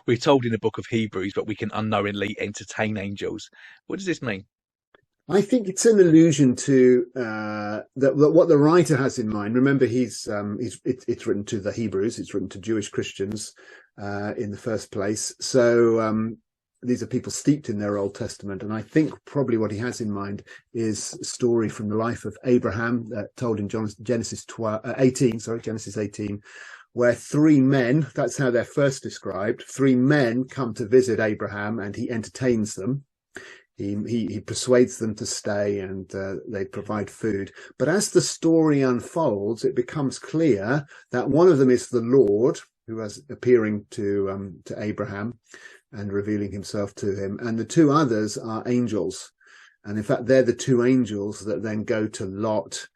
we're told in the book of Hebrews, but we can unknowingly entertain angels. What does this mean? I think it's an allusion to that what the writer has in mind. Remember, it's written to the Hebrews, it's written to Jewish Christians in the first place. So these are people steeped in their Old Testament, and I think probably what he has in mind is a story from the life of Abraham, told in Genesis 18. Sorry, Genesis 18. Where three men, that's how they're first described, three men come to visit Abraham, and he entertains them. He persuades them to stay, and they provide food. But as the story unfolds, it becomes clear that one of them is the Lord, who is appearing to Abraham and revealing himself to him, and the two others are angels. And in fact, they're the two angels that then go to Lot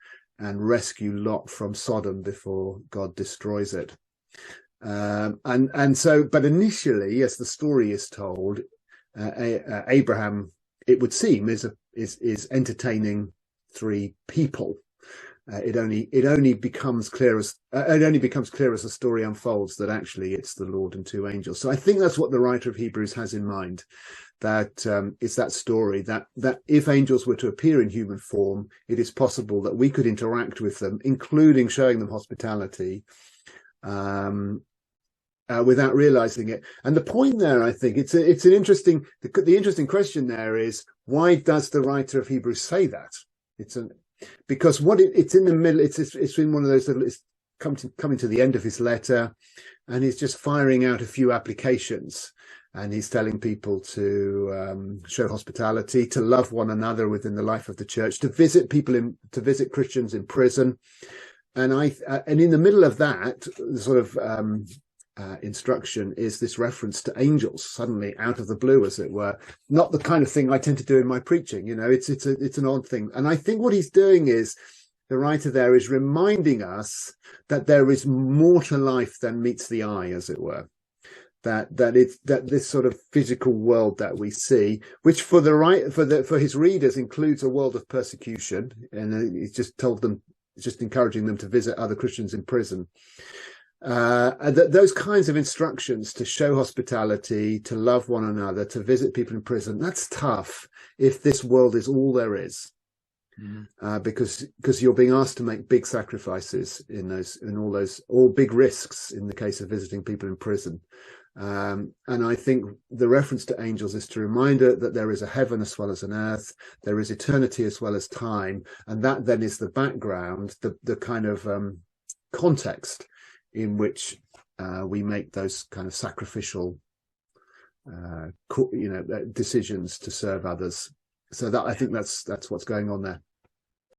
and rescue Lot from Sodom before God destroys it. But initially, as the story is told, Abraham, it would seem, is entertaining three people. It only becomes clear as the story unfolds that actually it's the Lord and two angels. So I think that's what the writer of Hebrews has in mind. That it's that story that if angels were to appear in human form, it is possible that we could interact with them, including showing them hospitality, without realizing it. And the point there, I think, it's an interesting. The interesting question there is, why does the writer of Hebrews say that? Because it's in the middle. It's in one of those little. It's coming to the end of his letter, and he's just firing out a few applications. And he's telling people to show hospitality, to love one another within the life of the church, to visit Christians in prison, and in the middle of that, the sort of instruction is this reference to angels, suddenly out of the blue, as it were. Not the kind of thing I tend to do in my preaching, It's an odd thing, and I think what he's doing is, the writer there is reminding us that there is more to life than meets the eye, as it were. That this sort of physical world that we see, which for his readers includes a world of persecution, and he's just encouraging them to visit other Christians in prison. Those kinds of instructions to show hospitality, to love one another, to visit people in prison, that's tough if this world is all there is. Because you're being asked to make big sacrifices all big risks in the case of visiting people in prison. And I think the reference to angels is to remind us that there is a heaven as well as an earth, there is eternity as well as time, and that then is the background, the kind of context in which we make those kind of sacrificial decisions to serve others. So that, I think that's what's going on there.